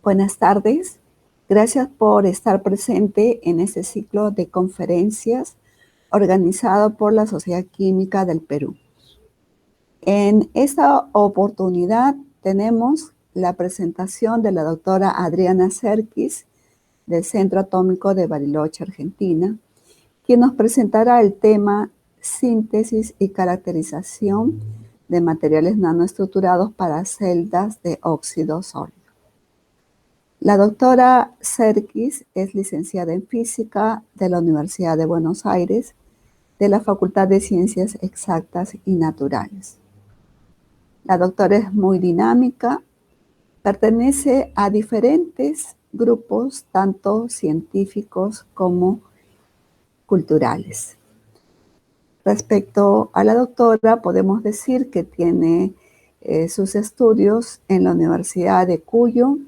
Buenas tardes. Gracias por estar presente en este ciclo de conferencias organizado por la Sociedad Química del Perú. En esta oportunidad tenemos la presentación de la doctora Adriana Serkis del Centro Atómico de Bariloche, Argentina, quien nos presentará el tema síntesis y caracterización de materiales nanoestructurados para celdas de óxido sólido. La doctora Serkis es licenciada en Física de la Universidad de Buenos Aires, de la Facultad de Ciencias Exactas y Naturales. La doctora es muy dinámica, pertenece a diferentes grupos, tanto científicos como culturales. Respecto a la doctora, podemos decir que tiene sus estudios en la Universidad de Cuyo,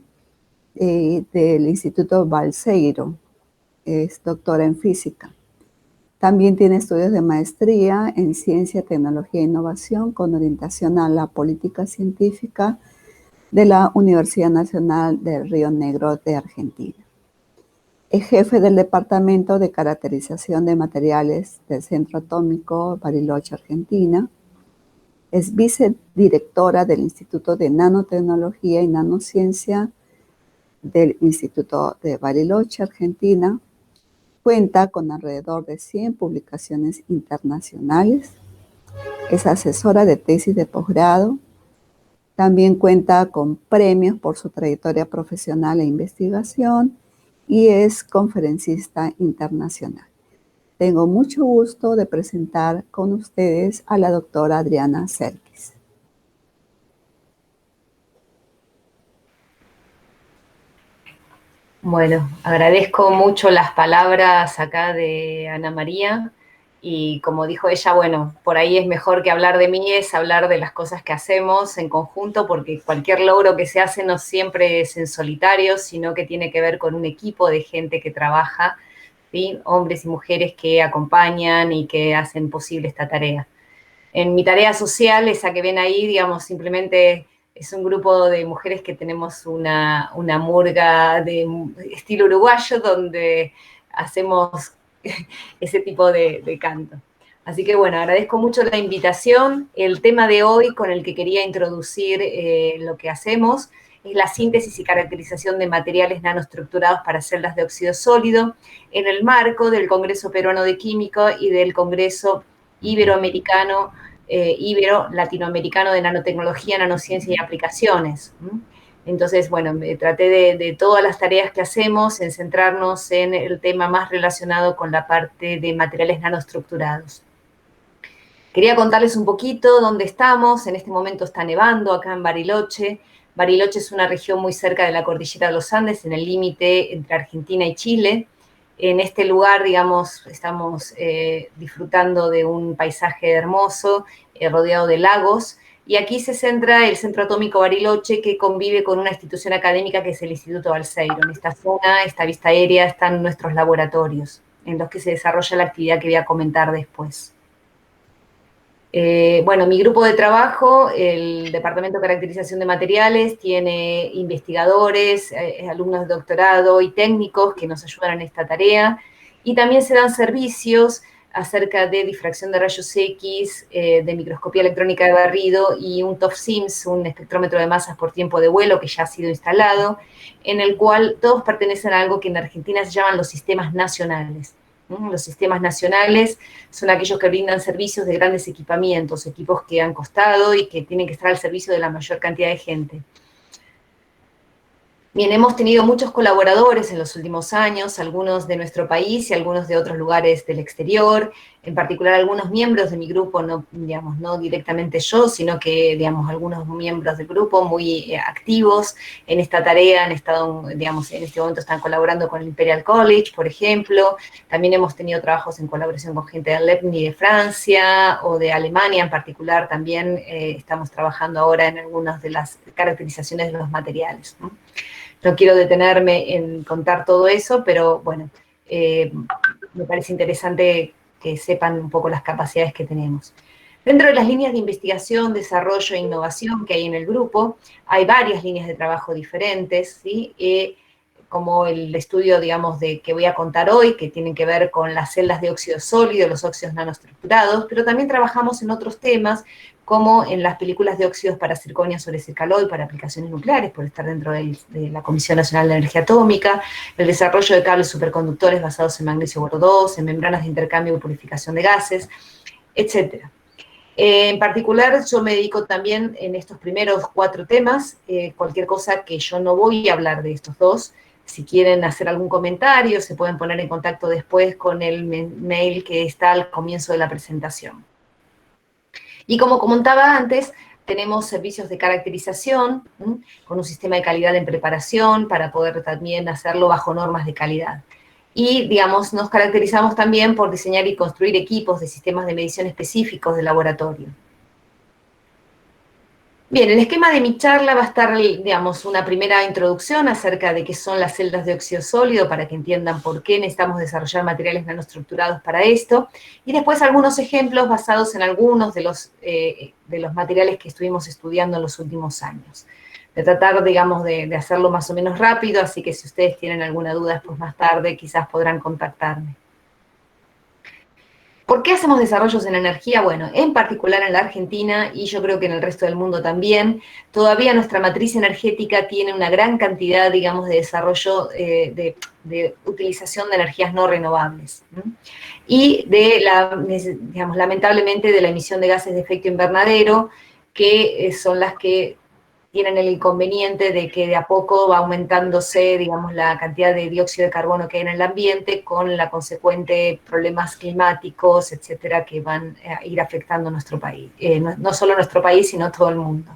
del Instituto Balseiro, es doctora en física. También tiene estudios de maestría en ciencia, tecnología e innovación con orientación a la política científica de la Universidad Nacional de Río Negro de Argentina. Es jefe del Departamento de Caracterización de Materiales del Centro Atómico Bariloche, Argentina. Es vicedirectora del Instituto de Nanotecnología y Nanociencia del Instituto de Bariloche, Argentina. Cuenta con alrededor de 100 publicaciones internacionales. Es asesora de tesis de posgrado. También cuenta con premios por su trayectoria profesional e investigación y es conferencista internacional. Tengo mucho gusto de presentar con ustedes a la doctora Adriana Serkis. Bueno, agradezco mucho las palabras acá de Ana María y como dijo ella, bueno, por ahí es mejor que hablar de mí, es hablar de las cosas que hacemos en conjunto, porque cualquier logro que se hace no siempre es en solitario, sino que tiene que ver con un equipo de gente que trabaja, ¿sí? Hombres y mujeres que acompañan y que hacen posible esta tarea. En mi tarea social, esa que ven ahí, digamos, simplemente es un grupo de mujeres que tenemos una murga de estilo uruguayo donde hacemos ese tipo de canto. Así que bueno, agradezco mucho la invitación. El tema de hoy con el que quería introducir lo que hacemos es la síntesis y caracterización de materiales nanoestructurados para celdas de óxido sólido en el marco del Congreso Peruano de Química y del Congreso Iberoamericano Ibero-Latinoamericano de Nanotecnología, Nanociencia y Aplicaciones. Entonces, bueno, me traté de todas las tareas que hacemos en centrarnos en el tema más relacionado con la parte de materiales nanoestructurados. Quería contarles un poquito dónde estamos. En este momento está nevando acá en Bariloche. Bariloche es una región muy cerca de la cordillera de los Andes, en el límite entre Argentina y Chile. En este lugar, digamos, estamos disfrutando de un paisaje hermoso, rodeado de lagos, y aquí se centra el Centro Atómico Bariloche, que convive con una institución académica que es el Instituto Balseiro. En esta zona, esta vista aérea, están nuestros laboratorios, en los que se desarrolla la actividad que voy a comentar después. Bueno, mi grupo de trabajo, el Departamento de Caracterización de Materiales, tiene investigadores, alumnos de doctorado y técnicos que nos ayudan en esta tarea, y también se dan servicios acerca de difracción de rayos X, de microscopía electrónica de barrido y un TOF-SIMS, un espectrómetro de masas por tiempo de vuelo que ya ha sido instalado, en el cual todos pertenecen a algo que en Argentina se llaman los sistemas nacionales. Los sistemas nacionales son aquellos que brindan servicios de grandes equipamientos, equipos que han costado y que tienen que estar al servicio de la mayor cantidad de gente. Bien, hemos tenido muchos colaboradores en los últimos años, algunos de nuestro país y algunos de otros lugares del exterior, en particular algunos miembros de mi grupo, no, digamos, no directamente yo, sino que, digamos, algunos miembros del grupo muy activos en esta tarea, han estado, digamos, en este momento están colaborando con el Imperial College, por ejemplo. También hemos tenido trabajos en colaboración con gente de LEPNI de Francia o de Alemania en particular. También estamos trabajando ahora en algunas de las caracterizaciones de los materiales, ¿no? No quiero detenerme en contar todo eso, pero bueno, me parece interesante que sepan un poco las capacidades que tenemos. Dentro de las líneas de investigación, desarrollo e innovación que hay en el grupo, hay varias líneas de trabajo diferentes, ¿sí? Como el estudio, digamos, que voy a contar hoy, que tienen que ver con las celdas de óxido sólido, los óxidos nanoestructurados, pero también trabajamos en otros temas, como en las películas de óxidos para zirconia sobre zircaloy para aplicaciones nucleares, por estar dentro de la Comisión Nacional de Energía Atómica, el desarrollo de cables superconductores basados en magnesio boro-2, en membranas de intercambio y purificación de gases, etcétera. En particular, yo me dedico también en estos primeros 4 temas, cualquier cosa que yo no voy a hablar de estos 2. Si quieren hacer algún comentario, se pueden poner en contacto después con el mail que está al comienzo de la presentación. Y como comentaba antes, tenemos servicios de caracterización, con un sistema de calidad en preparación para poder también hacerlo bajo normas de calidad. Y, digamos, nos caracterizamos también por diseñar y construir equipos de sistemas de medición específicos de laboratorio. Bien, el esquema de mi charla va a estar, digamos, una primera introducción acerca de qué son las celdas de óxido sólido, para que entiendan por qué necesitamos desarrollar materiales nanoestructurados para esto, y después algunos ejemplos basados en algunos de los materiales que estuvimos estudiando en los últimos años. De tratar, digamos, de hacerlo más o menos rápido, así que si ustedes tienen alguna duda después más tarde, quizás podrán contactarme. ¿Por qué hacemos desarrollos en energía? Bueno, en particular en la Argentina, y yo creo que en el resto del mundo también, todavía nuestra matriz energética tiene una gran cantidad, digamos, de desarrollo, de utilización de energías no renovables. Y digamos, lamentablemente, de la emisión de gases de efecto invernadero, que son las que tienen el inconveniente de que de a poco va aumentándose, digamos, la cantidad de dióxido de carbono que hay en el ambiente, con la consecuente problemas climáticos, etcétera, que van a ir afectando nuestro país. No solo nuestro país, sino todo el mundo.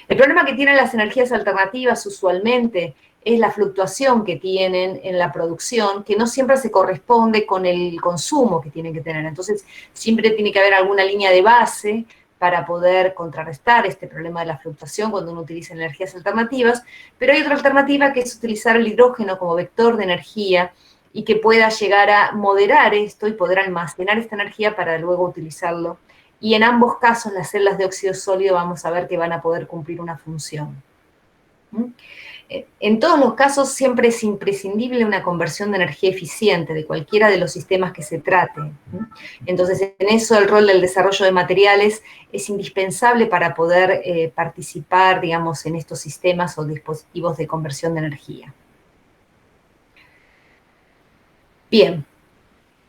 El problema que tienen las energías alternativas usualmente es la fluctuación que tienen en la producción, que no siempre se corresponde con el consumo que tienen que tener. Entonces, siempre tiene que haber alguna línea de base para poder contrarrestar este problema de la fluctuación cuando uno utiliza energías alternativas, pero hay otra alternativa que es utilizar el hidrógeno como vector de energía y que pueda llegar a moderar esto y poder almacenar esta energía para luego utilizarlo. Y en ambos casos las celdas de óxido sólido vamos a ver que van a poder cumplir una función. En todos los casos siempre es imprescindible una conversión de energía eficiente de cualquiera de los sistemas que se trate. Entonces, en eso el rol del desarrollo de materiales es indispensable para poder participar, digamos, en estos sistemas o dispositivos de conversión de energía. Bien,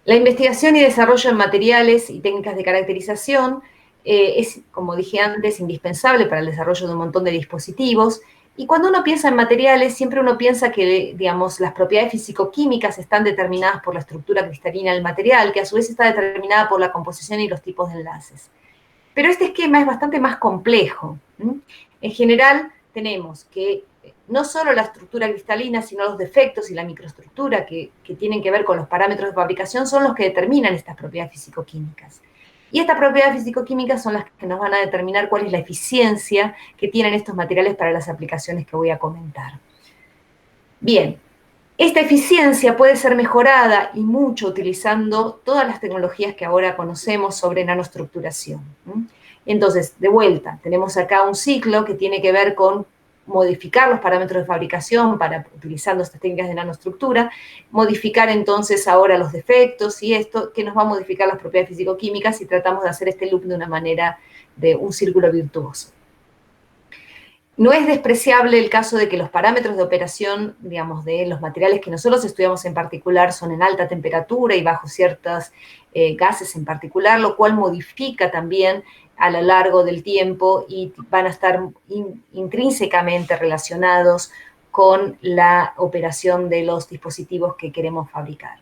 la investigación y desarrollo en materiales y técnicas de caracterización es, como dije antes, indispensable para el desarrollo de un montón de dispositivos. Y cuando uno piensa en materiales, siempre uno piensa que, digamos, las propiedades físico-químicas están determinadas por la estructura cristalina del material, que a su vez está determinada por la composición y los tipos de enlaces. Pero este esquema es bastante más complejo. En general, tenemos que no solo la estructura cristalina, sino los defectos y la microestructura que tienen que ver con los parámetros de fabricación son los que determinan estas propiedades físico-químicas. Y estas propiedades físico-químicas son las que nos van a determinar cuál es la eficiencia que tienen estos materiales para las aplicaciones que voy a comentar. Bien, esta eficiencia puede ser mejorada y mucho utilizando todas las tecnologías que ahora conocemos sobre nanoestructuración. Entonces, de vuelta, tenemos acá un ciclo que tiene que ver con modificar los parámetros de fabricación utilizando estas técnicas de nanoestructura, modificar entonces ahora los defectos y esto que nos va a modificar las propiedades físico-químicas y tratamos de hacer este loop de una manera de un círculo virtuoso. No es despreciable el caso de que los parámetros de operación, digamos, de los materiales que nosotros estudiamos en particular son en alta temperatura y bajo ciertos gases en particular, lo cual modifica también a lo largo del tiempo y van a estar intrínsecamente relacionados con la operación de los dispositivos que queremos fabricar.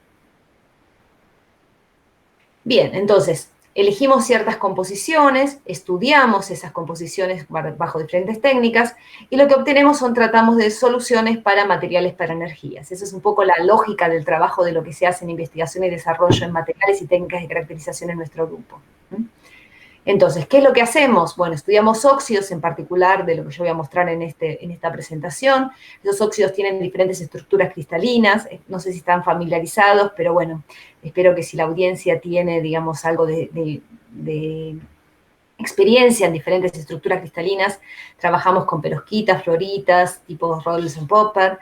Bien, entonces, elegimos ciertas composiciones, estudiamos esas composiciones bajo diferentes técnicas y lo que obtenemos tratamos de soluciones para materiales para energías. Esa es un poco la lógica del trabajo de lo que se hace en investigación y desarrollo en materiales y técnicas de caracterización en nuestro grupo. Entonces, ¿qué es lo que hacemos? Bueno, estudiamos óxidos en particular, de lo que yo voy a mostrar en esta presentación. Esos óxidos tienen diferentes estructuras cristalinas, no sé si están familiarizados, pero bueno, espero que si la audiencia tiene, digamos, algo de de experiencia en diferentes estructuras cristalinas. Trabajamos con perovskitas, fluoritas, tipo Rödl-Popper.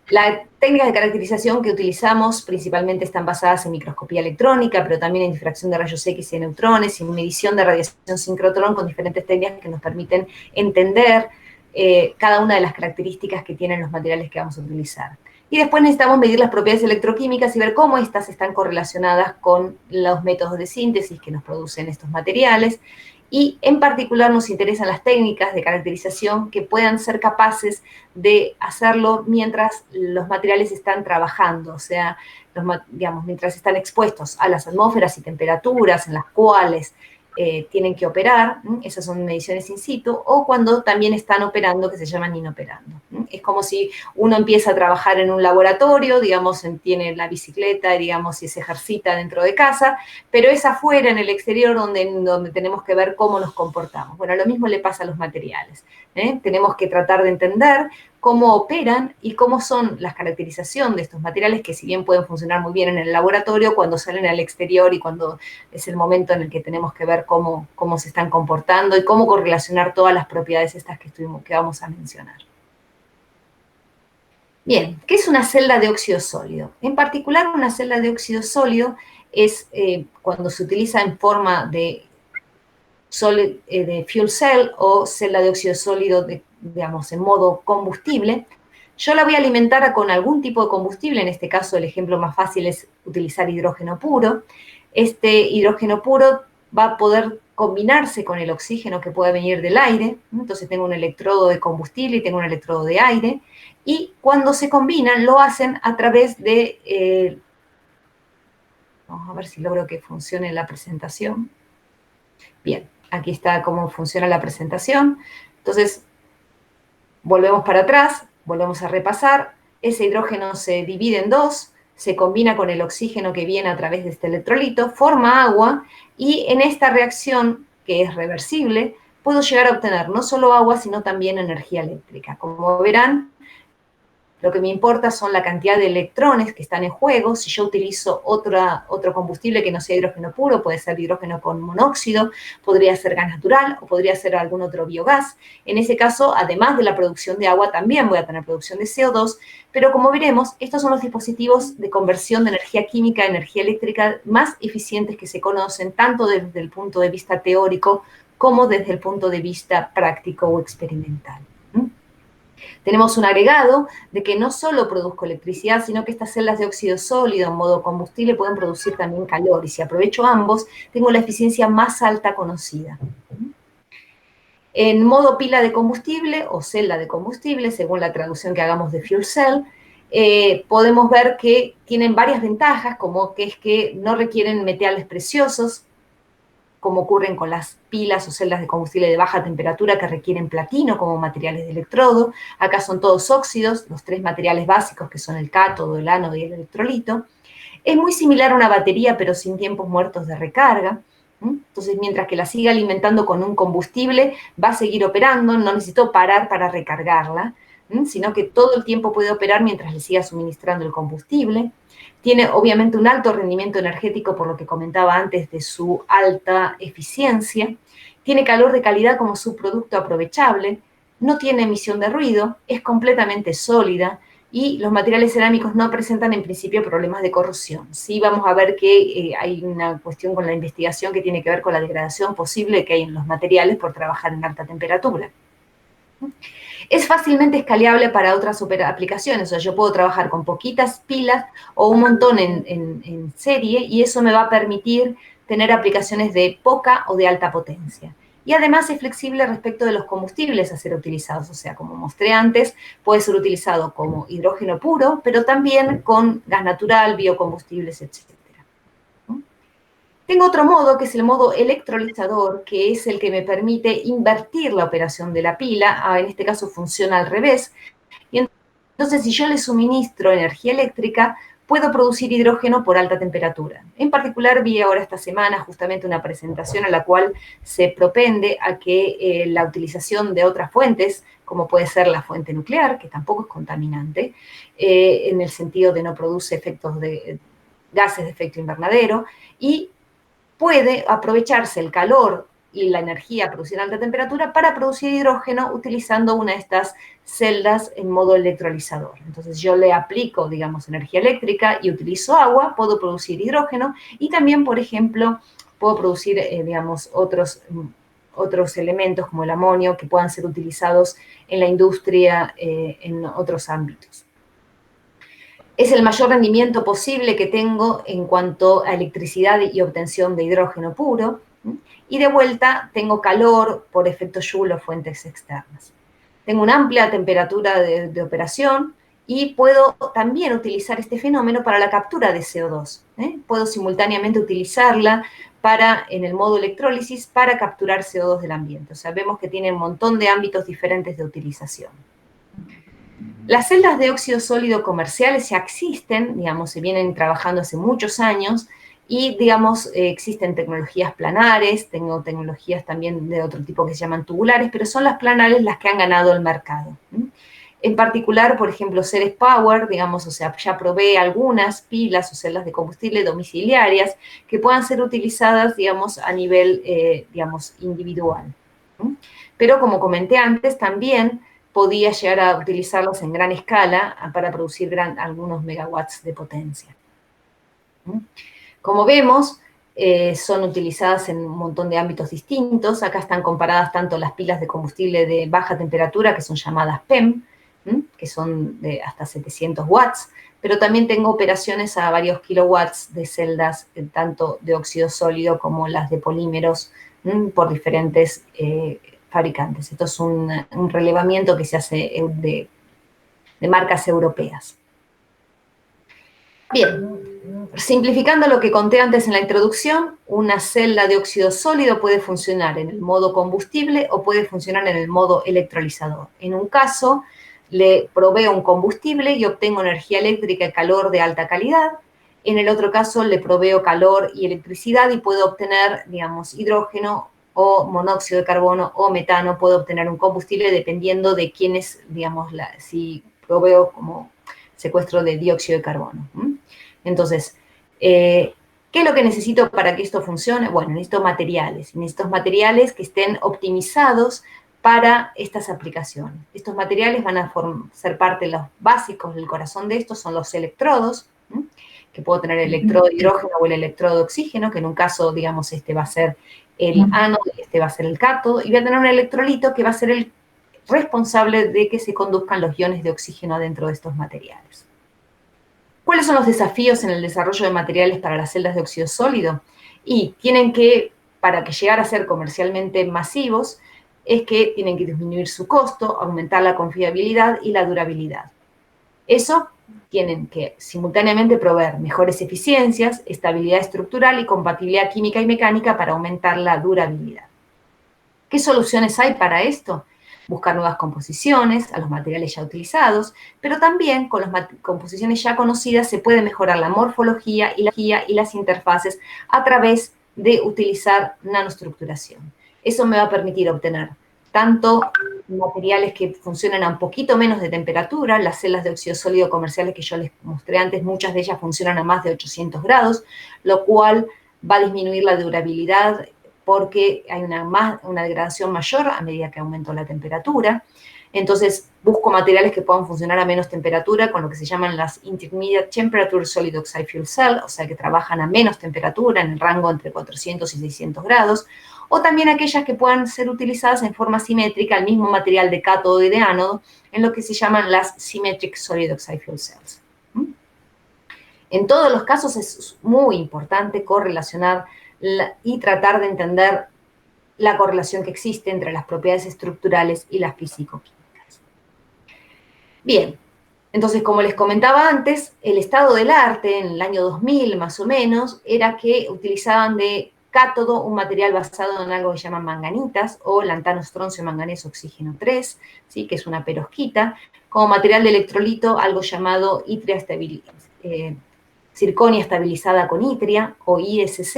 Las técnicas de caracterización que utilizamos principalmente están basadas en microscopía electrónica, pero también en difracción de rayos X y de neutrones, y en medición de radiación sincrotrón con diferentes técnicas que nos permiten entender cada una de las características que tienen los materiales que vamos a utilizar. Y después necesitamos medir las propiedades electroquímicas y ver cómo estas están correlacionadas con los métodos de síntesis que nos producen estos materiales. Y en particular nos interesan las técnicas de caracterización que puedan ser capaces de hacerlo mientras los materiales están trabajando, o sea, digamos, mientras están expuestos a las atmósferas y temperaturas en las cuales tienen que operar, esas son mediciones in situ, o cuando también están operando, que se llaman inoperando. Es como si uno empieza a trabajar en un laboratorio, digamos, tiene la bicicleta, digamos, y se ejercita dentro de casa, pero es afuera, en el exterior, donde tenemos que ver cómo nos comportamos. Bueno, lo mismo le pasa a los materiales. Tenemos que tratar de entender cómo operan y cómo son las caracterización de estos materiales, que si bien pueden funcionar muy bien en el laboratorio, cuando salen al exterior y cuando es el momento en el que tenemos que ver cómo se están comportando y cómo correlacionar todas las propiedades estas que vamos a mencionar. Bien, ¿qué es una celda de óxido sólido? En particular, una celda de óxido sólido es cuando se utiliza en forma de fuel cell o celda de óxido sólido, digamos, en modo combustible. Yo la voy a alimentar con algún tipo de combustible, en este caso el ejemplo más fácil es utilizar hidrógeno puro. Este hidrógeno puro va a poder combinarse con el oxígeno que puede venir del aire, entonces tengo un electrodo de combustible y tengo un electrodo de aire, y cuando se combinan lo hacen a través de, vamos a ver si logro que funcione la presentación. Bien, aquí está cómo funciona la presentación. Entonces, volvemos para atrás, volvemos a repasar. Ese hidrógeno se divide en dos, se combina con el oxígeno que viene a través de este electrolito, forma agua, y en esta reacción, que es reversible, puedo llegar a obtener no solo agua, sino también energía eléctrica. Como verán, lo que me importa son la cantidad de electrones que están en juego. Si yo utilizo otro combustible que no sea hidrógeno puro, puede ser hidrógeno con monóxido, podría ser gas natural o podría ser algún otro biogás. En ese caso, además de la producción de agua, también voy a tener producción de CO2, pero como veremos, estos son los dispositivos de conversión de energía química a energía eléctrica más eficientes que se conocen, tanto desde el punto de vista teórico como desde el punto de vista práctico o experimental. Tenemos un agregado de que no solo produzco electricidad, sino que estas celdas de óxido sólido en modo combustible pueden producir también calor, y si aprovecho ambos, tengo la eficiencia más alta conocida. En modo pila de combustible o celda de combustible, según la traducción que hagamos de fuel cell, podemos ver que tienen varias ventajas, como que es que no requieren metales preciosos, como ocurren con las pilas o celdas de combustible de baja temperatura que requieren platino como materiales de electrodo. Acá son todos óxidos, los tres materiales básicos que son el cátodo, el ánodo y el electrolito. Es muy similar a una batería, pero sin tiempos muertos de recarga. Entonces, mientras que la siga alimentando con un combustible, va a seguir operando, no necesito parar para recargarla, sino que todo el tiempo puede operar mientras le siga suministrando el combustible. Tiene obviamente un alto rendimiento energético, por lo que comentaba antes de su alta eficiencia. Tiene calor de calidad como subproducto aprovechable. No tiene emisión de ruido. Es completamente sólida. Y los materiales cerámicos no presentan en principio problemas de corrosión. Sí vamos a ver que hay una cuestión con la investigación que tiene que ver con la degradación posible que hay en los materiales por trabajar en alta temperatura. Es fácilmente escalable para otras aplicaciones, o sea, yo puedo trabajar con poquitas pilas o un montón en serie, y eso me va a permitir tener aplicaciones de poca o de alta potencia. Y además es flexible respecto de los combustibles a ser utilizados, o sea, como mostré antes, puede ser utilizado como hidrógeno puro, pero también con gas natural, biocombustibles, etc. Tengo otro modo, que es el modo electrolizador, que es el que me permite invertir la operación de la pila. En este caso funciona al revés. Y entonces, si yo le suministro energía eléctrica, puedo producir hidrógeno por alta temperatura. En particular, vi ahora esta semana justamente una presentación a la cual se propende a que la utilización de otras fuentes, como puede ser la fuente nuclear, que tampoco es contaminante, en el sentido de no produce efectos de gases de efecto invernadero, y puede aprovecharse el calor y la energía producida a alta temperatura para producir hidrógeno utilizando una de estas celdas en modo electrolizador. Entonces yo le aplico, digamos, energía eléctrica y utilizo agua, puedo producir hidrógeno y también, por ejemplo, puedo producir, digamos, otros elementos como el amonio que puedan ser utilizados en la industria en otros ámbitos. Es el mayor rendimiento posible que tengo en cuanto a electricidad y obtención de hidrógeno puro. Y de vuelta tengo calor por efecto Joule o fuentes externas. Tengo una amplia temperatura de operación y puedo también utilizar este fenómeno para la captura de CO2. Puedo simultáneamente utilizarla en el modo electrólisis para capturar CO2 del ambiente. O sea, vemos que tiene un montón de ámbitos diferentes de utilización. Las celdas de óxido sólido comerciales ya existen, digamos, se vienen trabajando hace muchos años y, digamos, existen tecnologías planares, tengo tecnologías también de otro tipo que se llaman tubulares, pero son las planares las que han ganado el mercado. En particular, por ejemplo, Ceres Power, digamos, o sea, ya provee algunas pilas o celdas de combustible domiciliarias que puedan ser utilizadas, digamos, a nivel, digamos, individual. Pero, como comenté antes, también podía llegar a utilizarlos en gran escala para producir algunos megawatts de potencia. Como vemos, son utilizadas en un montón de ámbitos distintos. Acá están comparadas tanto las pilas de combustible de baja temperatura, que son llamadas PEM, que son de hasta 700 watts, pero también tengo operaciones a varios kilowatts de celdas, tanto de óxido sólido como las de polímeros, por diferentes fabricantes. Esto es un relevamiento que se hace de marcas europeas. Bien, simplificando lo que conté antes en la introducción, una celda de óxido sólido puede funcionar en el modo combustible o puede funcionar en el modo electrolizador. En un caso, le proveo un combustible y obtengo energía eléctrica y calor de alta calidad. En el otro caso, le proveo calor y electricidad y puedo obtener, digamos, hidrógeno o monóxido de carbono o metano. Puedo obtener un combustible dependiendo de quién es, digamos, si proveo como secuestro de dióxido de carbono. Entonces, ¿qué es lo que necesito para que esto funcione? Bueno, necesito materiales que estén optimizados para estas aplicaciones. Estos materiales van a ser parte de los básicos del corazón de esto, son los electrodos, que puedo tener el electrodo de hidrógeno o el electrodo de oxígeno, que en un caso, digamos, este va a ser el ánodo y este va a ser el cátodo, y voy a tener un electrolito que va a ser el responsable de que se conduzcan los iones de oxígeno dentro de estos materiales. ¿Cuáles son los desafíos en el desarrollo de materiales para las celdas de óxido sólido? Y para que llegar a ser comercialmente masivos, es que tienen que disminuir su costo, aumentar la confiabilidad y la durabilidad. Eso tienen que simultáneamente proveer mejores eficiencias, estabilidad estructural y compatibilidad química y mecánica para aumentar la durabilidad. ¿Qué soluciones hay para esto? Buscar nuevas composiciones a los materiales ya utilizados, pero también con las composiciones ya conocidas se puede mejorar la morfología y las interfaces a través de utilizar nanoestructuración. Eso me va a permitir obtener tanto materiales que funcionan a un poquito menos de temperatura, las celdas de óxido sólido comerciales que yo les mostré antes, muchas de ellas funcionan a más de 800 grados, lo cual va a disminuir la durabilidad porque hay una degradación mayor a medida que aumento la temperatura. Entonces, busco materiales que puedan funcionar a menos temperatura, con lo que se llaman las Intermediate Temperature Solid Oxide Fuel Cell, o sea, que trabajan a menos temperatura, en el rango entre 400 y 600 grados, o también aquellas que puedan ser utilizadas en forma simétrica, el mismo material de cátodo y de ánodo, en lo que se llaman las Symmetric Solid Oxide Fuel Cells. En todos los casos es muy importante correlacionar y tratar de entender la correlación que existe entre las propiedades estructurales y las físico-químicas. Bien, entonces, como les comentaba antes, el estado del arte en el año 2000 más o menos era que utilizaban de cátodo un material basado en algo que llaman manganitas o lantano, estroncio, manganeso, oxígeno 3, ¿sí? Que es una perovskita, como material de electrolito algo llamado circonia estabilizada con itria o ISZ,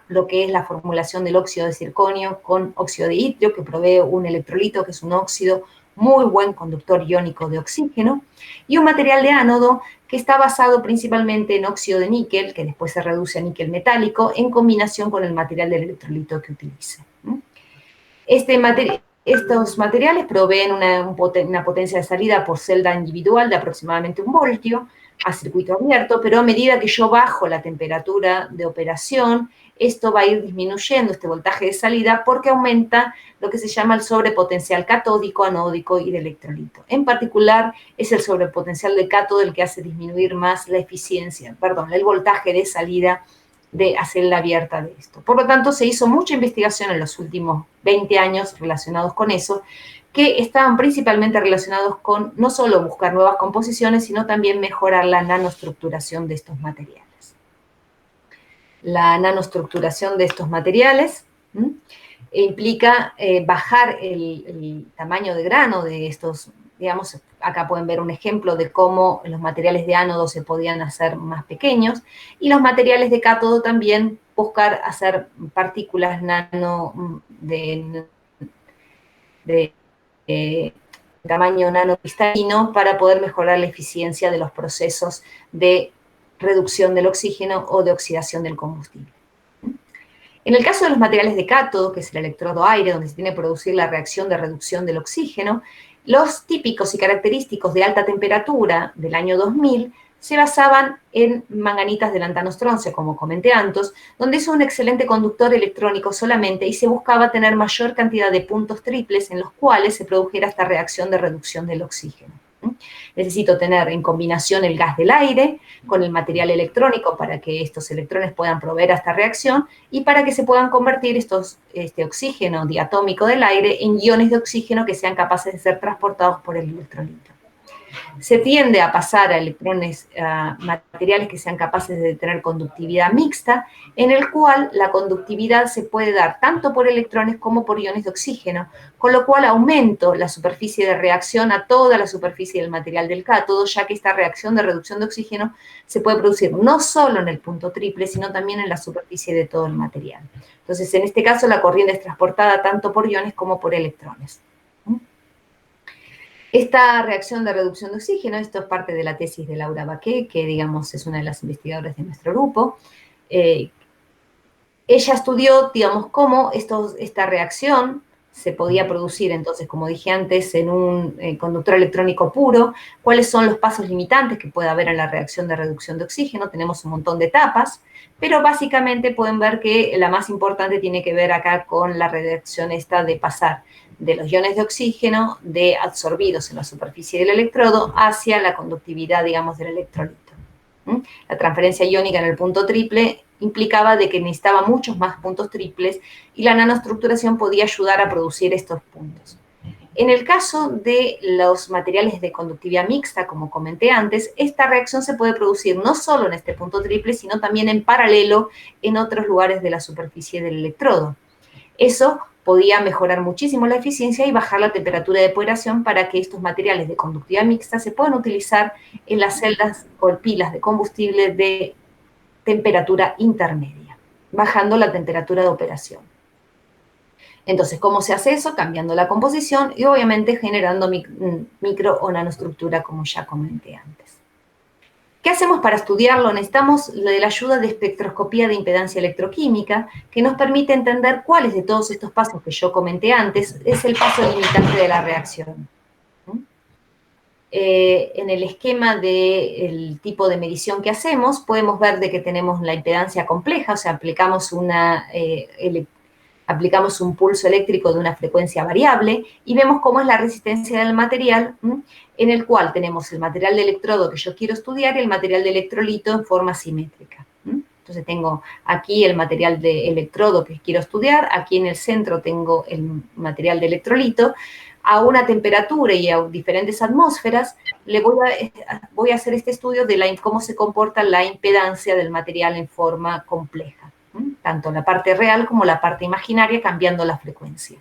lo que es la formulación del óxido de circonio con óxido de itrio, que provee un electrolito que es un óxido muy buen conductor iónico de oxígeno, y un material de ánodo que está basado principalmente en óxido de níquel, que después se reduce a níquel metálico, en combinación con el material del electrolito que utilice. Estos materiales proveen una potencia de salida por celda individual de aproximadamente 1 voltio a circuito abierto, pero a medida que yo bajo la temperatura de operación, esto va a ir disminuyendo este voltaje de salida porque aumenta lo que se llama el sobrepotencial catódico, anódico y de electrolito. En particular, es el sobrepotencial de cátodo el que hace disminuir más la eficiencia, el voltaje de salida de celda abierta de esto. Por lo tanto, se hizo mucha investigación en los últimos 20 años relacionados con eso, que estaban principalmente relacionados con no solo buscar nuevas composiciones, sino también mejorar la nanoestructuración de estos materiales. La nanoestructuración de estos materiales implica bajar el tamaño de grano de estos, digamos, acá pueden ver un ejemplo de cómo los materiales de ánodo se podían hacer más pequeños, y los materiales de cátodo también buscar hacer partículas nano de tamaño nanocristalino para poder mejorar la eficiencia de los procesos de reducción del oxígeno o de oxidación del combustible. En el caso de los materiales de cátodo, que es el electrodo aire, donde se tiene que producir la reacción de reducción del oxígeno, los típicos y característicos de alta temperatura del año 2000 se basaban en manganitas de lantanostroncio, como comenté antes, donde es un excelente conductor electrónico solamente y se buscaba tener mayor cantidad de puntos triples en los cuales se produjera esta reacción de reducción del oxígeno. Necesito tener en combinación el gas del aire con el material electrónico para que estos electrones puedan proveer a esta reacción y para que se puedan convertir este oxígeno diatómico del aire en iones de oxígeno que sean capaces de ser transportados por el electrolito. Se tiende a pasar a electrones, a materiales que sean capaces de tener conductividad mixta, en el cual la conductividad se puede dar tanto por electrones como por iones de oxígeno, con lo cual aumento la superficie de reacción a toda la superficie del material del cátodo, ya que esta reacción de reducción de oxígeno se puede producir no solo en el punto triple, sino también en la superficie de todo el material. Entonces, en este caso, la corriente es transportada tanto por iones como por electrones. Esta reacción de reducción de oxígeno, esto es parte de la tesis de Laura Baqué, que digamos es una de las investigadoras de nuestro grupo. Ella estudió, digamos, cómo esta reacción se podía producir, entonces, como dije antes, en un conductor electrónico puro, cuáles son los pasos limitantes que puede haber en la reacción de reducción de oxígeno. Tenemos un montón de etapas, pero básicamente pueden ver que la más importante tiene que ver acá con la reacción esta de pasar de los iones de oxígeno absorbidos en la superficie del electrodo hacia la conductividad, digamos, del electrolito. La transferencia iónica en el punto triple implicaba de que necesitaba muchos más puntos triples y la nanoestructuración podía ayudar a producir estos puntos. En el caso de los materiales de conductividad mixta, como comenté antes, esta reacción se puede producir no solo en este punto triple, sino también en paralelo en otros lugares de la superficie del electrodo. Eso podía mejorar muchísimo la eficiencia y bajar la temperatura de depuración para que estos materiales de conductividad mixta se puedan utilizar en las celdas o pilas de combustible de temperatura intermedia, bajando la temperatura de operación. Entonces, ¿cómo se hace eso? Cambiando la composición y obviamente generando micro o nanoestructura, como ya comenté antes. ¿Qué hacemos para estudiarlo? Necesitamos la ayuda de espectroscopía de impedancia electroquímica, que nos permite entender cuáles de todos estos pasos que yo comenté antes es el paso limitante de la reacción. En el esquema del tipo de medición que hacemos, podemos ver de que tenemos la impedancia compleja, o sea, aplicamos un pulso eléctrico de una frecuencia variable y vemos cómo es la resistencia del material, en el cual tenemos el material de electrodo que yo quiero estudiar y el material de electrolito en forma simétrica. Entonces tengo aquí el material de electrodo que quiero estudiar, aquí en el centro tengo el material de electrolito. A una temperatura y a diferentes atmósferas voy a hacer este estudio de cómo se comporta la impedancia del material en forma compleja, tanto la parte real como la parte imaginaria, cambiando la frecuencia.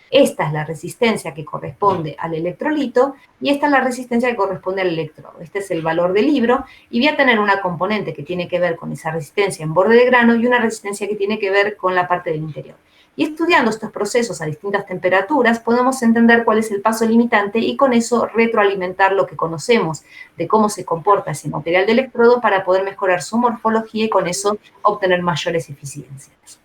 Esta es la resistencia que corresponde al electrolito y esta es la resistencia que corresponde al electrodo. Este es el valor del libro y voy a tener una componente que tiene que ver con esa resistencia en borde de grano y una resistencia que tiene que ver con la parte del interior. Y estudiando estos procesos a distintas temperaturas, podemos entender cuál es el paso limitante y con eso retroalimentar lo que conocemos de cómo se comporta ese material de electrodo para poder mejorar su morfología y con eso obtener mayores eficiencias.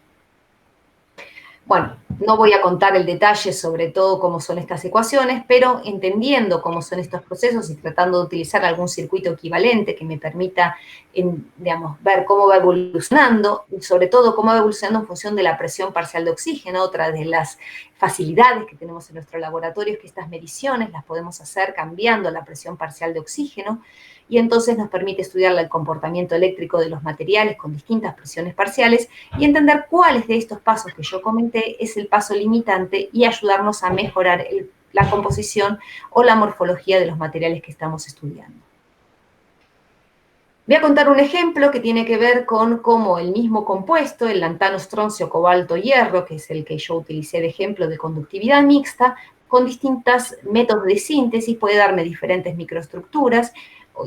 Bueno, no voy a contar el detalle sobre todo cómo son estas ecuaciones, pero entendiendo cómo son estos procesos y tratando de utilizar algún circuito equivalente que me permita, digamos, ver cómo va evolucionando, y sobre todo cómo va evolucionando en función de la presión parcial de oxígeno. Otra de las facilidades que tenemos en nuestro laboratorio es que estas mediciones las podemos hacer cambiando la presión parcial de oxígeno, y entonces nos permite estudiar el comportamiento eléctrico de los materiales con distintas presiones parciales y entender cuáles de estos pasos que yo comenté es el paso limitante y ayudarnos a mejorar la composición o la morfología de los materiales que estamos estudiando. Voy a contar un ejemplo que tiene que ver con cómo el mismo compuesto, el lantano, estroncio, cobalto, hierro, que es el que yo utilicé de ejemplo de conductividad mixta, con distintos métodos de síntesis puede darme diferentes microestructuras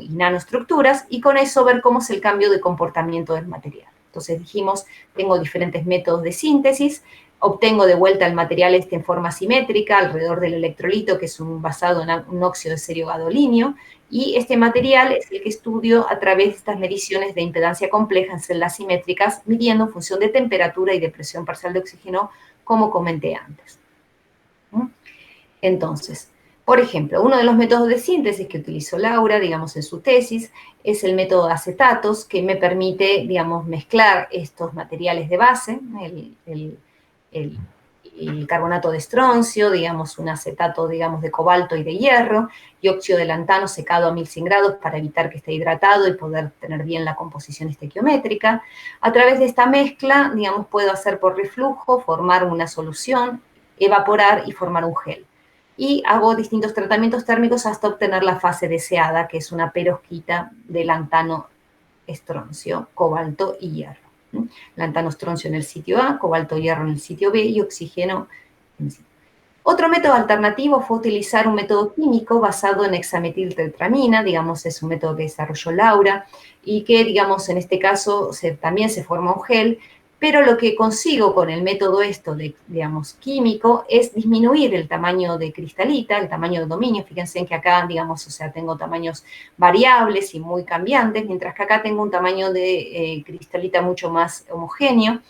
y nanoestructuras, y con eso ver cómo es el cambio de comportamiento del material. Entonces dijimos, tengo diferentes métodos de síntesis, obtengo de vuelta el material en forma simétrica alrededor del electrolito, que es basado en un óxido de serio gadolinio, y este material es el que estudio a través de estas mediciones de impedancia compleja en celdas simétricas, midiendo en función de temperatura y de presión parcial de oxígeno, como comenté antes. Entonces, por ejemplo, uno de los métodos de síntesis que utilizó Laura, digamos, en su tesis, es el método de acetatos, que me permite, digamos, mezclar estos materiales de base, el carbonato de estroncio, digamos, un acetato, digamos, de cobalto y de hierro, y óxido de lantano secado a 1100 grados para evitar que esté hidratado y poder tener bien la composición estequiométrica. A través de esta mezcla, digamos, puedo hacer por reflujo, formar una solución, evaporar y formar un gel. Y hago distintos tratamientos térmicos hasta obtener la fase deseada, que es una perovskita de lantano, estroncio, cobalto y hierro. Lantano, estroncio en el sitio A, cobalto, hierro en el sitio B y oxígeno en el sitio B. Otro método alternativo fue utilizar un método químico basado en hexametiltetramina, digamos, es un método que desarrolló Laura y que, digamos, en este caso también se forma un gel, pero lo que consigo con el método digamos, químico es disminuir el tamaño de cristalita, el tamaño de dominio. Fíjense en que acá, digamos, o sea, tengo tamaños variables y muy cambiantes, mientras que acá tengo un tamaño de cristalita mucho más homogéneo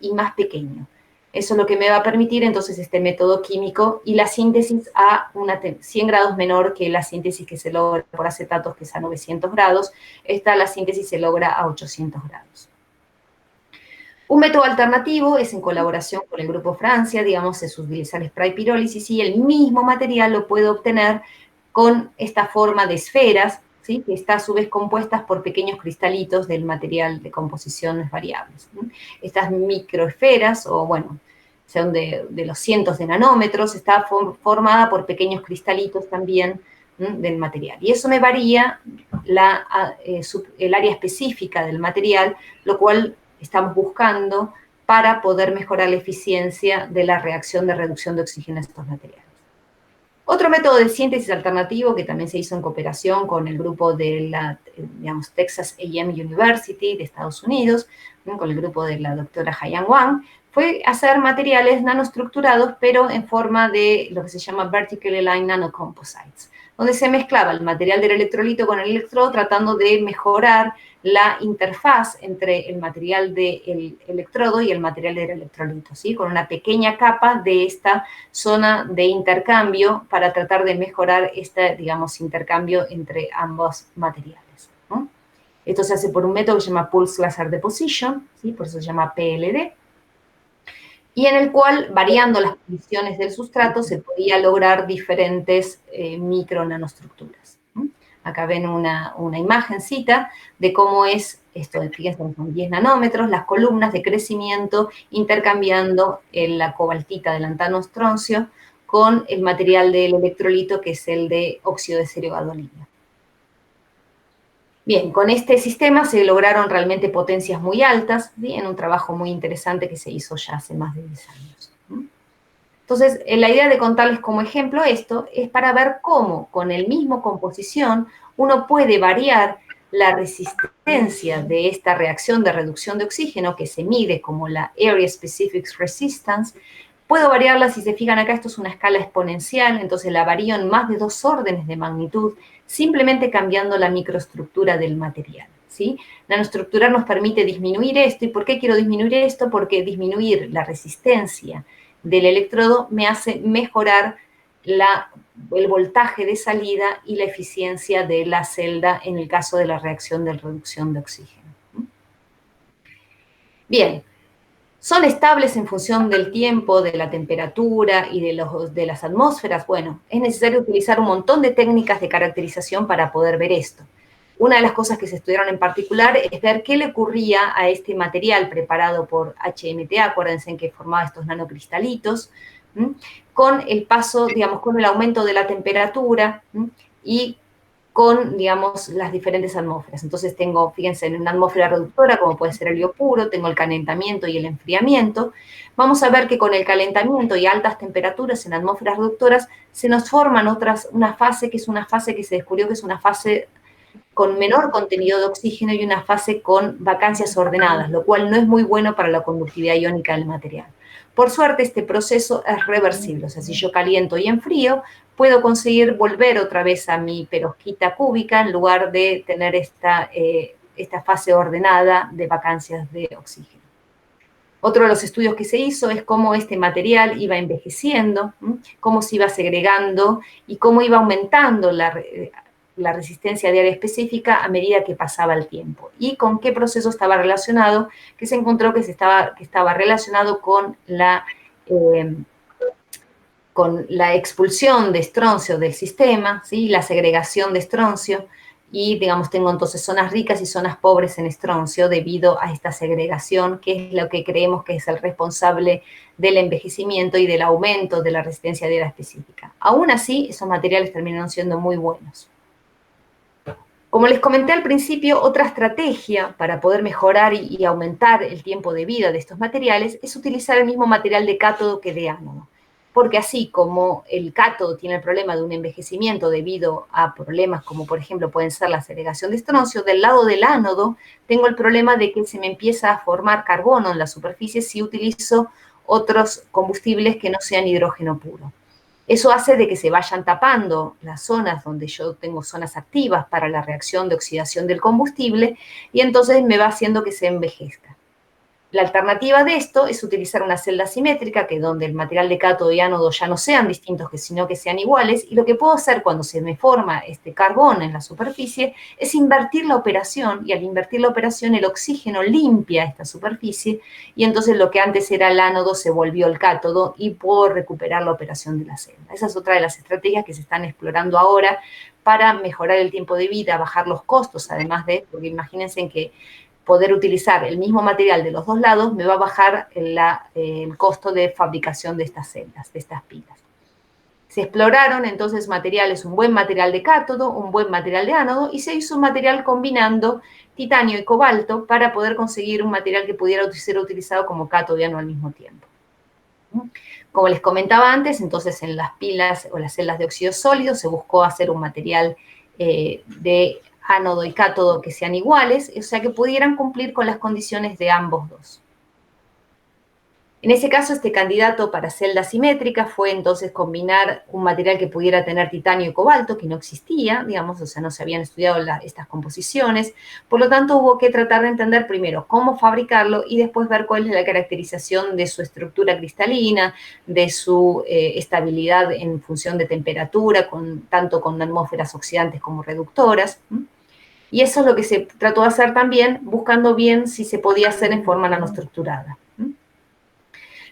y más pequeño. Eso es lo que me va a permitir entonces este método químico y la síntesis a 100 grados menor que la síntesis que se logra por acetatos, que es a 900 grados. La síntesis se logra a 800 grados. Un método alternativo es en colaboración con el Grupo Francia, digamos, es utilizar spray pirólisis y el mismo material lo puedo obtener con esta forma de esferas, ¿sí? Que está a su vez compuestas por pequeños cristalitos del material de composiciones variables. Estas microesferas, o bueno, son de los cientos de nanómetros, está formada por pequeños cristalitos también del material. Y eso me varía el área específica del material, lo cual estamos buscando para poder mejorar la eficiencia de la reacción de reducción de oxígeno en estos materiales. Otro método de síntesis alternativo que también se hizo en cooperación con el grupo de la, digamos, Texas A&M University de Estados Unidos, con el grupo de la doctora Haiyan Wang, fue hacer materiales nanoestructurados, pero en forma de lo que se llama vertically aligned nanocomposites, donde se mezclaba el material del electrolito con el electrodo tratando de mejorar la interfaz entre el material del electrodo y el material del electrolito, ¿sí? Con una pequeña capa de esta zona de intercambio para tratar de mejorar este, digamos, intercambio entre ambos materiales, ¿no? Esto se hace por un método que se llama Pulse Laser Deposition, ¿sí? Por eso se llama PLD, y en el cual, variando las condiciones del sustrato, se podía lograr diferentes micronanoestructuras. Acá ven una imagencita de cómo es esto, fíjense, son 10 nanómetros, las columnas de crecimiento intercambiando la cobaltita del lantano estroncio con el material del electrolito, que es el de óxido de serio gadolinio. Bien, con este sistema se lograron realmente potencias muy altas, en un trabajo muy interesante que se hizo ya hace más de 10 años. Entonces, la idea de contarles como ejemplo esto es para ver cómo con el mismo composición uno puede variar la resistencia de esta reacción de reducción de oxígeno, que se mide como la Area Specific Resistance, puedo variarla. Si se fijan acá, esto es una escala exponencial, entonces la varío en más de 2 órdenes de magnitud, simplemente cambiando la microestructura del material, ¿sí? Nanoestructurar nos permite disminuir esto. ¿Y por qué quiero disminuir esto? Porque disminuir la resistencia del electrodo me hace mejorar el voltaje de salida y la eficiencia de la celda en el caso de la reacción de reducción de oxígeno. Bien, ¿son estables en función del tiempo, de la temperatura y de las atmósferas? Bueno, es necesario utilizar un montón de técnicas de caracterización para poder ver esto. Una de las cosas que se estudiaron en particular es ver qué le ocurría a este material preparado por HMTA, acuérdense que formaba estos nanocristalitos, con el paso, digamos, con el aumento de la temperatura y con, digamos, las diferentes atmósferas. Entonces tengo, fíjense, en una atmósfera reductora, como puede ser helio puro, tengo el calentamiento y el enfriamiento. Vamos a ver que con el calentamiento y altas temperaturas en atmósferas reductoras se nos forman una fase que es una fase que se descubrió que es una fase con menor contenido de oxígeno y una fase con vacancias ordenadas, lo cual no es muy bueno para la conductividad iónica del material. Por suerte, este proceso es reversible, o sea, si yo caliento y enfrío, puedo conseguir volver otra vez a mi perovskita cúbica en lugar de tener esta fase ordenada de vacancias de oxígeno. Otro de los estudios que se hizo es cómo este material iba envejeciendo, cómo se iba segregando y cómo iba aumentando la resistencia de área específica a medida que pasaba el tiempo. Y con qué proceso estaba relacionado, que se encontró que estaba relacionado con la expulsión de estroncio del sistema, ¿sí? La segregación de estroncio, y digamos tengo entonces zonas ricas y zonas pobres en estroncio debido a esta segregación, que es lo que creemos que es el responsable del envejecimiento y del aumento de la resistencia de área específica. Aún así, esos materiales terminaron siendo muy buenos. Como les comenté al principio, otra estrategia para poder mejorar y aumentar el tiempo de vida de estos materiales es utilizar el mismo material de cátodo que de ánodo. Porque así como el cátodo tiene el problema de un envejecimiento debido a problemas como por ejemplo pueden ser la segregación de estroncio, del lado del ánodo tengo el problema de que se me empieza a formar carbono en la superficie si utilizo otros combustibles que no sean hidrógeno puro. Eso hace de que se vayan tapando las zonas donde yo tengo zonas activas para la reacción de oxidación del combustible y entonces me va haciendo que se envejezca. La alternativa de esto es utilizar una celda simétrica, que donde el material de cátodo y ánodo ya no sean distintos, sino que sean iguales, y lo que puedo hacer cuando se me forma este carbón en la superficie es invertir la operación, y al invertir la operación el oxígeno limpia esta superficie, y entonces lo que antes era el ánodo se volvió el cátodo y puedo recuperar la operación de la celda. Esa es otra de las estrategias que se están explorando ahora para mejorar el tiempo de vida, bajar los costos, además de, porque imagínense que poder utilizar el mismo material de los dos lados me va a bajar el costo de fabricación de estas celdas, de estas pilas. Se exploraron entonces materiales, un buen material de cátodo, un buen material de ánodo, y se hizo un material combinando titanio y cobalto para poder conseguir un material que pudiera ser utilizado como cátodo y ánodo al mismo tiempo. Como les comentaba antes, entonces en las pilas o las celdas de óxido sólido se buscó hacer un material de ánodo y cátodo que sean iguales, o sea que pudieran cumplir con las condiciones de ambos dos. En ese caso, este candidato para celda simétrica fue entonces combinar un material que pudiera tener titanio y cobalto, que no existía, digamos, o sea, no se habían estudiado estas composiciones, por lo tanto hubo que tratar de entender primero cómo fabricarlo y después ver cuál es la caracterización de su estructura cristalina, de su estabilidad en función de temperatura, tanto con atmósferas oxidantes como reductoras. Y eso es lo que se trató de hacer también, buscando bien si se podía hacer en forma nanoestructurada.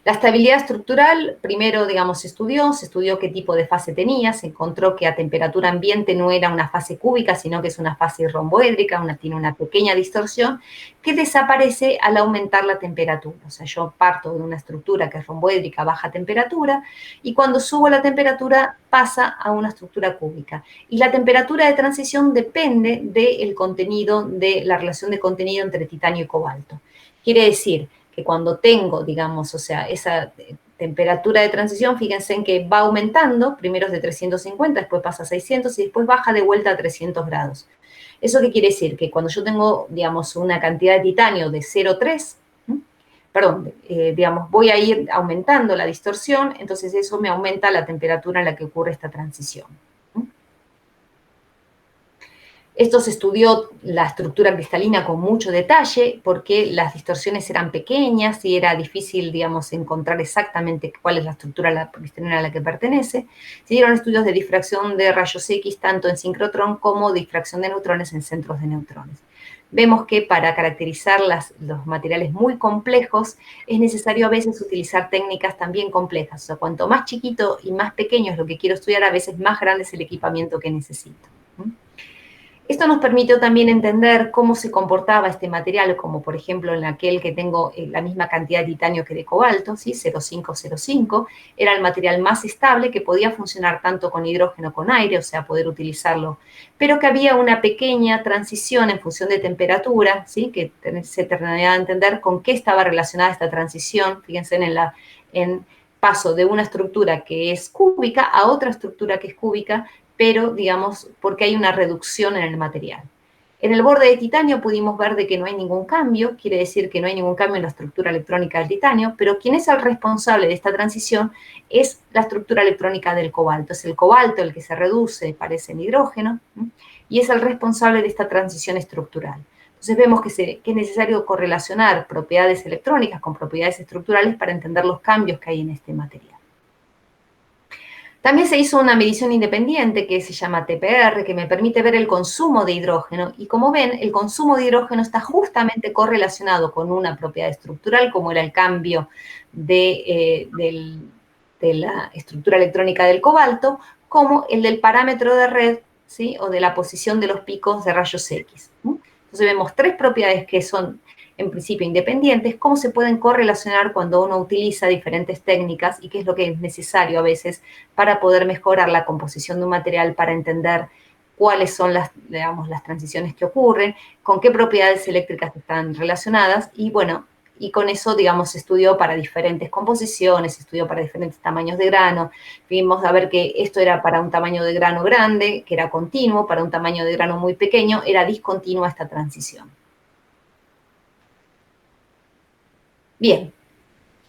La estabilidad estructural, primero, digamos, se estudió qué tipo de fase tenía, se encontró que a temperatura ambiente no era una fase cúbica, sino que es una fase romboédrica, tiene una pequeña distorsión que desaparece al aumentar la temperatura. O sea, yo parto de una estructura que es romboédrica a baja temperatura y cuando subo la temperatura pasa a una estructura cúbica. Y la temperatura de transición depende del contenido, de la relación de contenido entre titanio y cobalto. Quiere decir que cuando tengo, digamos, o sea, esa temperatura de transición, fíjense en que va aumentando, primero es de 350, después pasa a 600 y después baja de vuelta a 300 grados. ¿Eso qué quiere decir? Que cuando yo tengo, digamos, una cantidad de titanio de 0,3, perdón, digamos, voy a ir aumentando la distorsión, entonces eso me aumenta la temperatura en la que ocurre esta transición. Esto se estudió la estructura cristalina con mucho detalle porque las distorsiones eran pequeñas y era difícil, digamos, encontrar exactamente cuál es la estructura cristalina a la que pertenece. Se dieron estudios de difracción de rayos X tanto en sincrotrón como difracción de neutrones en centros de neutrones. Vemos que para caracterizar los materiales muy complejos es necesario a veces utilizar técnicas también complejas. O sea, cuanto más chiquito y más pequeño es lo que quiero estudiar, a veces más grande es el equipamiento que necesito. Esto nos permitió también entender cómo se comportaba este material, como por ejemplo en aquel que tengo la misma cantidad de titanio que de cobalto, ¿sí? 0,505, era el material más estable que podía funcionar tanto con hidrógeno como con aire, o sea, poder utilizarlo, pero que había una pequeña transición en función de temperatura, ¿sí? Que se terminaba de entender con qué estaba relacionada esta transición, fíjense en paso de una estructura que es cúbica a otra estructura que es cúbica, pero digamos porque hay una reducción en el material. En el borde de titanio pudimos ver de que no hay ningún cambio, quiere decir que no hay ningún cambio en la estructura electrónica del titanio, pero quien es el responsable de esta transición es la estructura electrónica del cobalto. Es el cobalto el que se reduce, parece en hidrógeno, y es el responsable de esta transición estructural. Entonces vemos que es necesario correlacionar propiedades electrónicas con propiedades estructurales para entender los cambios que hay en este material. También se hizo una medición independiente que se llama TPR, que me permite ver el consumo de hidrógeno. Y como ven, el consumo de hidrógeno está justamente correlacionado con una propiedad estructural, como era el cambio de la estructura electrónica del cobalto, como el del parámetro de red, ¿sí? O de la posición de los picos de rayos X. Entonces vemos tres propiedades que son en principio independientes, cómo se pueden correlacionar cuando uno utiliza diferentes técnicas y qué es lo que es necesario a veces para poder mejorar la composición de un material, para entender cuáles son las transiciones que ocurren, con qué propiedades eléctricas están relacionadas y bueno, y con eso, digamos, se estudió para diferentes composiciones, se estudió para diferentes tamaños de grano. Vimos a ver que esto era para un tamaño de grano grande, que era continuo, para un tamaño de grano muy pequeño, era discontinua esta transición. Bien,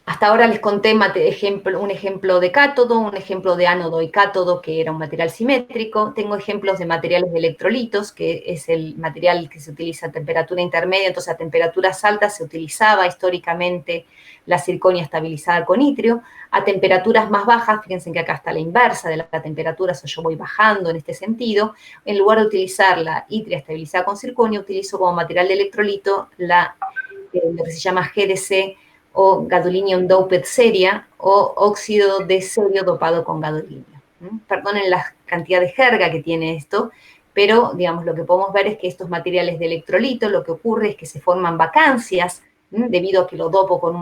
hasta ahora les conté un ejemplo de cátodo, un ejemplo de ánodo y cátodo, que era un material simétrico. Tengo ejemplos de materiales de electrolitos, que es el material que se utiliza a temperatura intermedia. Entonces, a temperaturas altas se utilizaba históricamente la circonia estabilizada con itrio. A temperaturas más bajas, fíjense que acá está la inversa de la temperatura, o sea, yo voy bajando en este sentido. En lugar de utilizar la itria estabilizada con circonio, utilizo como material de electrolito lo que se llama GDC, o gadolinium doped seria, o óxido de sodio dopado con gadolinio. Perdonen la cantidad de jerga que tiene esto, pero digamos, lo que podemos ver es que estos materiales de electrolito, lo que ocurre es que se forman vacancias, debido a que lo dopo con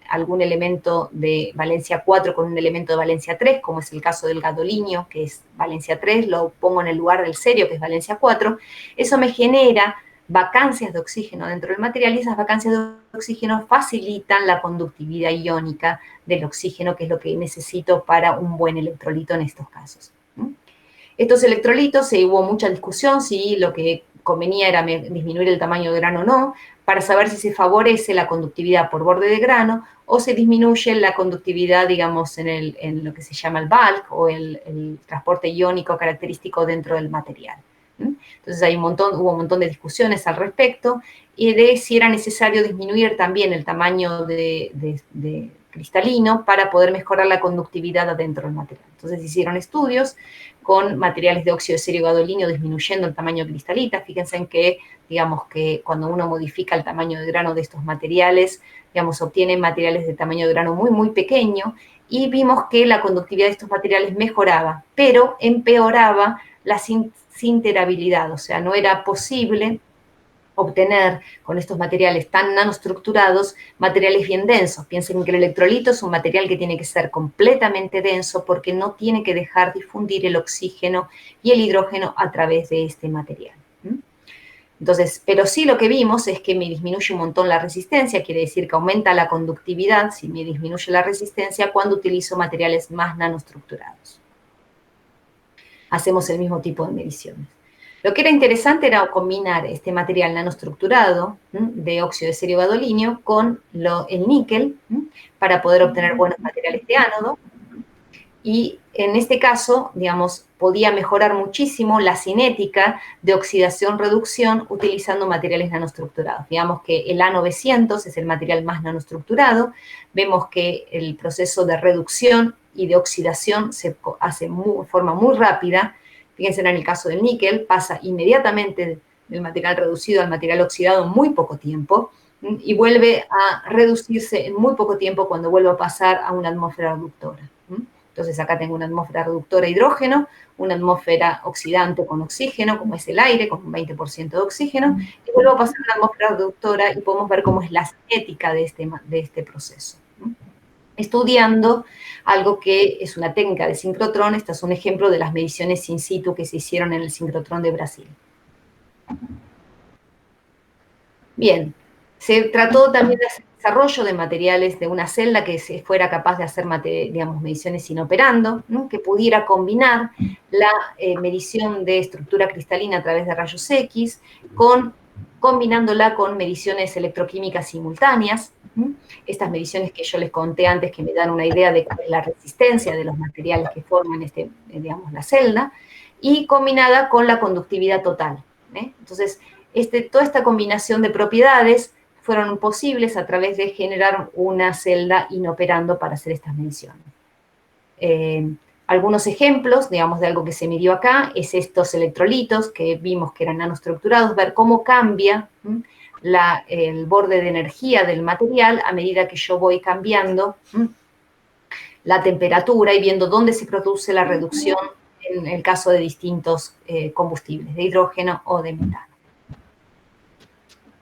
algún elemento de valencia 4 con un elemento de valencia 3, como es el caso del gadolinio, que es valencia 3, lo pongo en el lugar del serio, que es valencia 4, eso me genera vacancias de oxígeno dentro del material y esas vacancias de oxígeno facilitan la conductividad iónica del oxígeno, que es lo que necesito para un buen electrolito en estos casos. Estos electrolitos, hubo mucha discusión si lo que convenía era disminuir el tamaño de grano o no, para saber si se favorece la conductividad por borde de grano o se disminuye la conductividad, digamos, en lo que se llama el bulk o el transporte iónico característico dentro del material. Entonces hubo un montón de discusiones al respecto y de si era necesario disminuir también el tamaño de cristalino para poder mejorar la conductividad adentro del material. Entonces hicieron estudios con materiales de óxido de serio gadolinio disminuyendo el tamaño cristalita. Fíjense en que, digamos, que cuando uno modifica el tamaño de grano de estos materiales, digamos, obtienen materiales de tamaño de grano muy, muy pequeño y vimos que la conductividad de estos materiales mejoraba, pero empeoraba la sinterabilidad, o sea, no era posible obtener con estos materiales tan nanoestructurados materiales bien densos. Piensen que el electrolito es un material que tiene que ser completamente denso porque no tiene que dejar difundir el oxígeno y el hidrógeno a través de este material. Entonces, pero sí lo que vimos es que me disminuye un montón la resistencia, quiere decir que aumenta la conductividad si me disminuye la resistencia cuando utilizo materiales más nanoestructurados. Hacemos el mismo tipo de mediciones. Lo que era interesante era combinar este material nanoestructurado de óxido de serio gadolinio con el níquel para poder obtener buenos materiales de ánodo. Y en este caso, digamos, podía mejorar muchísimo la cinética de oxidación-reducción utilizando materiales nanoestructurados. Digamos que el A900 es el material más nanoestructurado. Vemos que el proceso de reducción y de oxidación se hace de forma muy rápida. Fíjense en el caso del níquel, pasa inmediatamente del material reducido al material oxidado en muy poco tiempo y vuelve a reducirse en muy poco tiempo cuando vuelve a pasar a una atmósfera reductora. Entonces acá tengo una atmósfera reductora de hidrógeno, una atmósfera oxidante con oxígeno, como es el aire, con un 20% de oxígeno, y vuelvo a pasar a una atmósfera reductora y podemos ver cómo es la cinética de este proceso. Estudiando algo que es una técnica de sincrotrón, este es un ejemplo de las mediciones in situ que se hicieron en el sincrotrón de Brasil. Bien, se trató también de hacer desarrollo de materiales de una celda que fuera capaz de hacer, digamos, mediciones inoperando, ¿no? Que pudiera combinar la medición de estructura cristalina a través de rayos X combinándola con mediciones electroquímicas simultáneas. Estas mediciones que yo les conté antes que me dan una idea de cuál es la resistencia de los materiales que forman digamos, la celda, y combinada con la conductividad total. Entonces, toda esta combinación de propiedades fueron posibles a través de generar una celda inoperando para hacer estas mediciones. Algunos ejemplos, digamos, de algo que se midió acá, es estos electrolitos que vimos que eran nanoestructurados, ver cómo cambia el borde de energía del material a medida que yo voy cambiando la temperatura y viendo dónde se produce la reducción en el caso de distintos combustibles, de hidrógeno o de metano.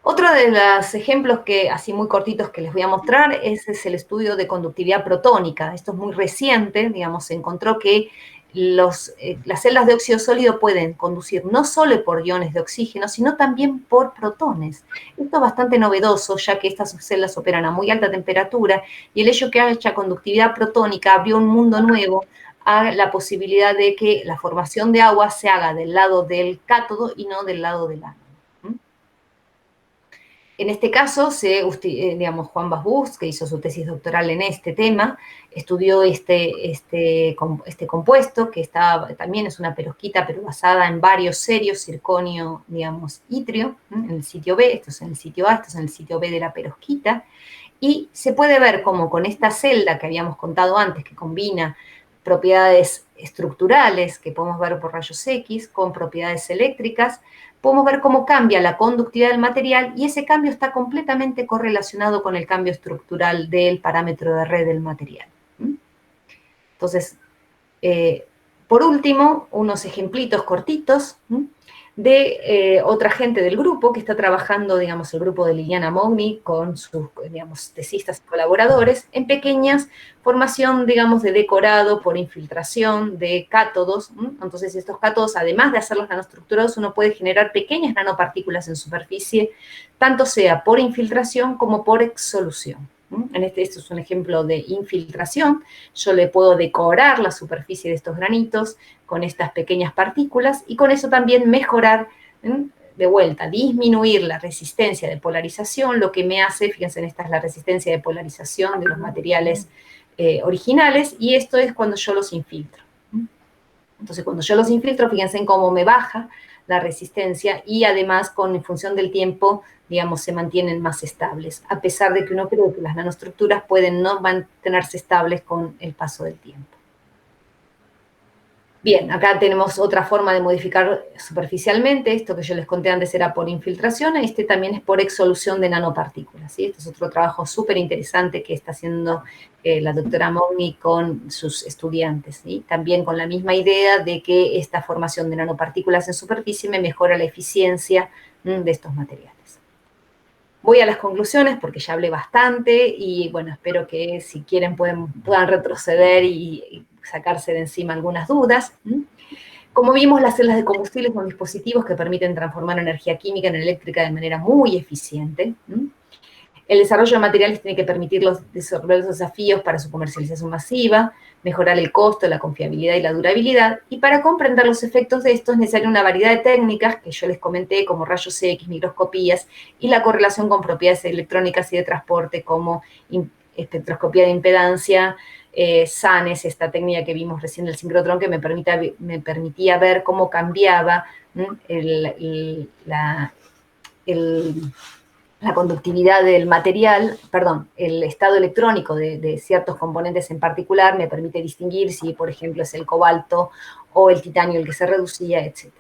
Otro de los ejemplos así muy cortitos que les voy a mostrar es el estudio de conductividad protónica. Esto es muy reciente, digamos, se encontró que las celdas de óxido sólido pueden conducir no solo por iones de oxígeno, sino también por protones. Esto es bastante novedoso, ya que estas celdas operan a muy alta temperatura, y el hecho que haya conductividad protónica abrió un mundo nuevo a la posibilidad de que la formación de agua se haga del lado del cátodo y no del lado del ánodo. En este caso, digamos, Juan Basbus, que hizo su tesis doctoral en este tema, estudió este compuesto, que también es una perovskita, pero basada en varios serios, circonio, digamos, itrio, en el sitio B, esto es en el sitio A, esto es en el sitio B de la perovskita, y se puede ver cómo con esta celda que habíamos contado antes, que combina propiedades estructurales, que podemos ver por rayos X, con propiedades eléctricas, podemos ver cómo cambia la conductividad del material y ese cambio está completamente correlacionado con el cambio estructural del parámetro de red del material. Entonces, por último, unos ejemplitos cortitos de otra gente del grupo que está trabajando, digamos, el grupo de Liliana Mogni con sus, digamos, tesistas y colaboradores en pequeñas formación, digamos, de decorado por infiltración de cátodos. Entonces, estos cátodos, además de hacerlos nanoestructurados, uno puede generar pequeñas nanopartículas en superficie, tanto sea por infiltración como por exsolución. Esto es un ejemplo de infiltración. Yo le puedo decorar la superficie de estos granitos con estas pequeñas partículas y con eso también mejorar, de vuelta, disminuir la resistencia de polarización, lo que me hace, fíjense, esta es la resistencia de polarización de los materiales originales, y esto es cuando yo los infiltro. Entonces, cuando yo los infiltro, fíjense en cómo me baja la resistencia y además, en función del tiempo, digamos, se mantienen más estables, a pesar de que uno cree que las nanoestructuras pueden no mantenerse estables con el paso del tiempo. Bien, acá tenemos otra forma de modificar superficialmente. Esto que yo les conté antes era por infiltración, este también es por exsolución de nanopartículas, ¿sí? Este es otro trabajo súper interesante que está haciendo la doctora Mogni con sus estudiantes, ¿sí? También con la misma idea de que esta formación de nanopartículas en superficie me mejora la eficiencia de estos materiales. Voy a las conclusiones porque ya hablé bastante y, bueno, espero que si quieren puedan retroceder y sacarse de encima algunas dudas. Como vimos, las celdas de combustible son dispositivos que permiten transformar energía química en eléctrica de manera muy eficiente. El desarrollo de materiales tiene que permitir resolver los desafíos para su comercialización masiva. mejorar el costo, la confiabilidad y la durabilidad, y para comprender los efectos de esto es necesaria una variedad de técnicas que yo les comenté, como rayos X, microscopías, y la correlación con propiedades electrónicas y de transporte, como espectroscopía de impedancia, SANES, esta técnica que vimos recién del sincrotrón, que me permitía ver cómo cambiaba la conductividad del material, perdón, el estado electrónico de ciertos componentes en particular, me permite distinguir si, por ejemplo, es el cobalto o el titanio el que se reducía, etc.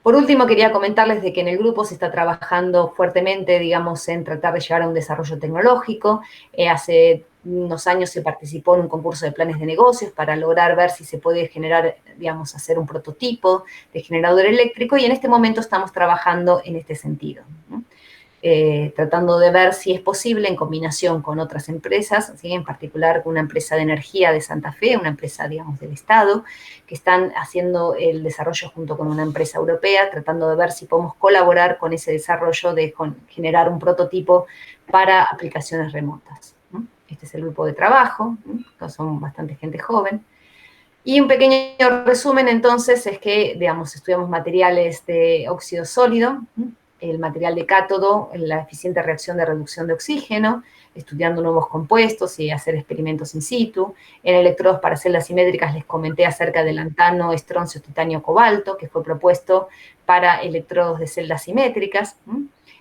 Por último, quería comentarles de que en el grupo se está trabajando fuertemente, digamos, en tratar de llevar a un desarrollo tecnológico. Hace unos años se participó en un concurso de planes de negocios para lograr ver si se puede generar, digamos, hacer un prototipo de generador eléctrico, y en este momento estamos trabajando en este sentido, ¿no? Tratando de ver si es posible en combinación con otras empresas, ¿sí? En particular una empresa de energía de Santa Fe, una empresa, digamos, del Estado, que están haciendo el desarrollo junto con una empresa europea, tratando de ver si podemos colaborar con ese desarrollo de generar un prototipo para aplicaciones remotas, ¿no? Este es el grupo de trabajo, ¿no? Son bastante gente joven. Y un pequeño resumen, entonces, es que, digamos, estudiamos materiales de óxido sólido, el material de cátodo, la eficiente reacción de reducción de oxígeno, estudiando nuevos compuestos y hacer experimentos in situ. En electrodos para celdas simétricas les comenté acerca del lantano, estroncio, titanio, cobalto, que fue propuesto para electrodos de celdas simétricas.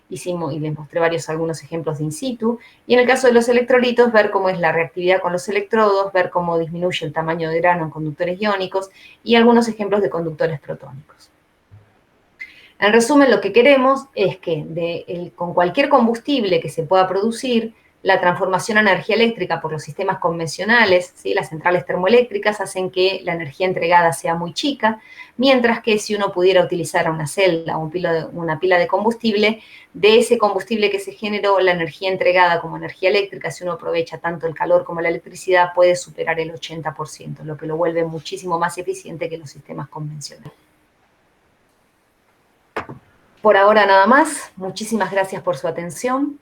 Hicimos, y les mostré algunos ejemplos de in situ. Y en el caso de los electrolitos, ver cómo es la reactividad con los electrodos, ver cómo disminuye el tamaño de grano en conductores iónicos y algunos ejemplos de conductores protónicos. En resumen, lo que queremos es que con cualquier combustible que se pueda producir, la transformación a energía eléctrica por los sistemas convencionales, ¿sí? Las centrales termoeléctricas hacen que la energía entregada sea muy chica, mientras que si uno pudiera utilizar una celda o una pila de combustible, de ese combustible que se generó, la energía entregada como energía eléctrica, si uno aprovecha tanto el calor como la electricidad, puede superar el 80%, lo que lo vuelve muchísimo más eficiente que los sistemas convencionales. Por ahora nada más, muchísimas gracias por su atención.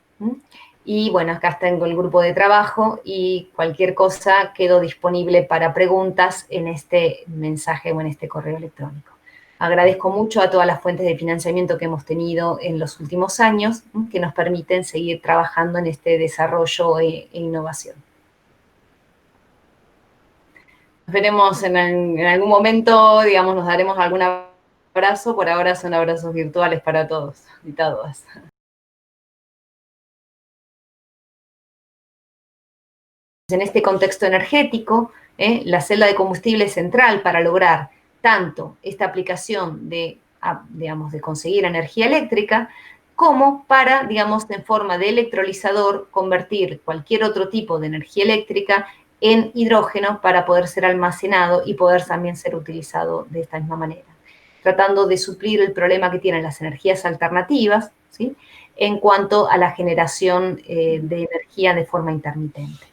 Y bueno, acá tengo el grupo de trabajo y cualquier cosa quedo disponible para preguntas en este mensaje o en este correo electrónico. Agradezco mucho a todas las fuentes de financiamiento que hemos tenido en los últimos años, que nos permiten seguir trabajando en este desarrollo e innovación. Nos veremos en algún momento, digamos, nos daremos alguna abrazo. Por ahora son abrazos virtuales para todos y todas. En este contexto energético, la celda de combustible es central para lograr tanto esta aplicación digamos, de conseguir energía eléctrica, como para, digamos, en forma de electrolizador, convertir cualquier otro tipo de energía eléctrica en hidrógeno para poder ser almacenado y poder también ser utilizado de esta misma manera, tratando de suplir el problema que tienen las energías alternativas, ¿sí? En cuanto a la generación de energía de forma intermitente.